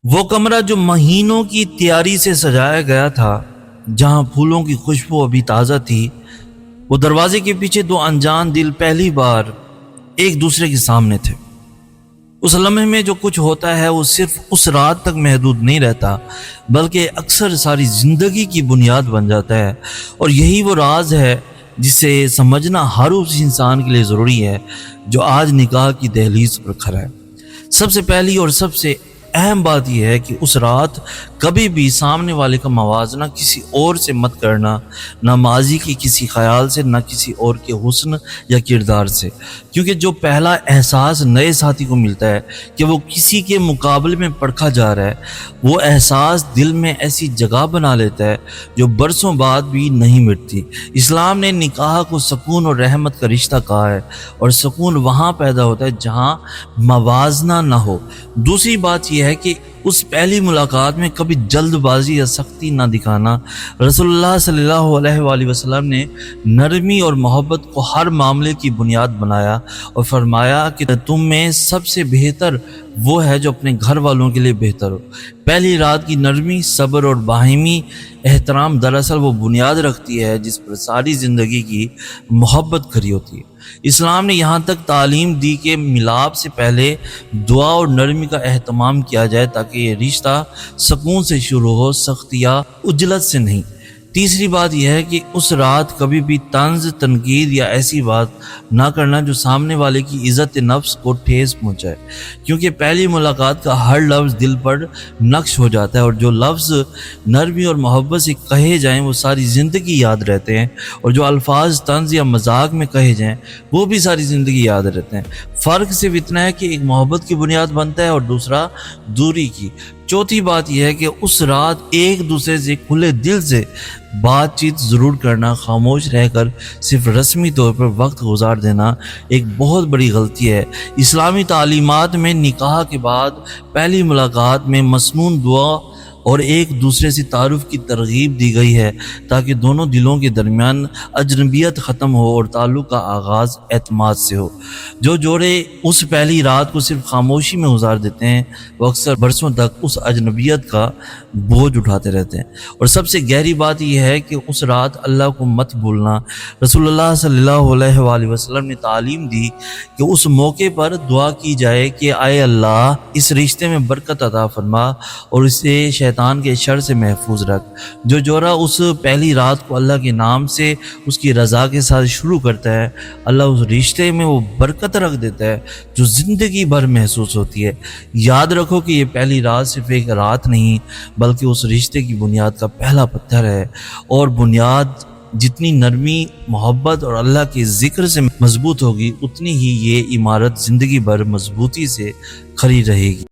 وہ کمرہ جو مہینوں کی تیاری سے سجایا گیا تھا، جہاں پھولوں کی خوشبو ابھی تازہ تھی، وہ دروازے کے پیچھے دو انجان دل پہلی بار ایک دوسرے کے سامنے تھے۔ اس لمحے میں جو کچھ ہوتا ہے وہ صرف اس رات تک محدود نہیں رہتا، بلکہ اکثر ساری زندگی کی بنیاد بن جاتا ہے۔ اور یہی وہ راز ہے جسے سمجھنا ہر اس انسان کے لیے ضروری ہے جو آج نکاح کی دہلیز پر کھڑا ہے۔ سب سے پہلی اور سب سے اہم بات یہ ہے کہ اس رات کبھی بھی سامنے والے کا موازنہ کسی اور سے مت کرنا، نہ ماضی کے کسی خیال سے، نہ کسی اور کے حسن یا کردار سے، کیونکہ جو پہلا احساس نئے ساتھی کو ملتا ہے کہ وہ کسی کے مقابلے میں پرکھا جا رہا ہے، وہ احساس دل میں ایسی جگہ بنا لیتا ہے جو برسوں بعد بھی نہیں مٹتی۔ اسلام نے نکاح کو سکون اور رحمت کا رشتہ کہا ہے، اور سکون وہاں پیدا ہوتا ہے جہاں موازنہ نہ ہو۔ دوسری بات یہ ہے کہ اس پہلی ملاقات میں کبھی جلد بازی یا سختی نہ دکھانا۔ رسول اللہ صلی اللہ علیہ وآلہ وسلم نے نرمی اور محبت کو ہر معاملے کی بنیاد بنایا اور فرمایا کہ تم میں سب سے بہتر وہ ہے جو اپنے گھر والوں کے لیے بہتر ہو۔ پہلی رات کی نرمی، صبر اور باہمی احترام دراصل وہ بنیاد رکھتی ہے جس پر ساری زندگی کی محبت کھڑی ہوتی ہے۔ اسلام نے یہاں تک تعلیم دی کہ ملاپ سے پہلے دعا اور نرمی کا اہتمام کیا جائے تاکہ یہ رشتہ سکون سے شروع ہو، سختی یا عجلت سے نہیں۔ تیسری بات یہ ہے کہ اس رات کبھی بھی طنز، تنقید یا ایسی بات نہ کرنا جو سامنے والے کی عزت نفس کو ٹھیس پہنچائے، کیونکہ پہلی ملاقات کا ہر لفظ دل پر نقش ہو جاتا ہے، اور جو لفظ نرمی اور محبت سے کہے جائیں وہ ساری زندگی یاد رہتے ہیں، اور جو الفاظ طنز یا مذاق میں کہے جائیں وہ بھی ساری زندگی یاد رہتے ہیں۔ فرق صرف اتنا ہے کہ ایک محبت کی بنیاد بنتا ہے اور دوسرا دوری کی۔ چوتھی بات یہ ہے کہ اس رات ایک دوسرے سے کھلے دل سے بات چیت ضرور کرنا، خاموش رہ کر صرف رسمی طور پر وقت گزار دینا ایک بہت بڑی غلطی ہے۔ اسلامی تعلیمات میں نکاح کے بعد پہلی ملاقات میں مسنون دعا اور ایک دوسرے سے تعارف کی ترغیب دی گئی ہے تاکہ دونوں دلوں کے درمیان اجنبیت ختم ہو اور تعلق کا آغاز اعتماد سے ہو۔ جو جوڑے اس پہلی رات کو صرف خاموشی میں گزار دیتے ہیں وہ اکثر برسوں تک اس اجنبیت کا بوجھ اٹھاتے رہتے ہیں۔ اور سب سے گہری بات یہ ہے کہ اس رات اللہ کو مت بھولنا۔ رسول اللہ صلی اللہ علیہ وآلہ وسلم نے تعلیم دی کہ اس موقع پر دعا کی جائے کہ اے اللہ اس رشتے میں برکت عطا فرما اور اسے شیطان کے شر سے محفوظ رکھ۔ جو جوڑا اس پہلی رات کو اللہ کے نام سے اس کی رضا کے ساتھ شروع کرتا ہے، اللہ اس رشتے میں وہ برکت رکھ دیتا ہے جو زندگی بھر محسوس ہوتی ہے۔ یاد رکھو کہ یہ پہلی رات صرف ایک رات نہیں بلکہ اس رشتے کی بنیاد کا پہلا پتھر ہے، اور بنیاد جتنی نرمی، محبت اور اللہ کے ذکر سے مضبوط ہوگی اتنی ہی یہ عمارت زندگی بھر مضبوطی سے کھڑی رہے گی۔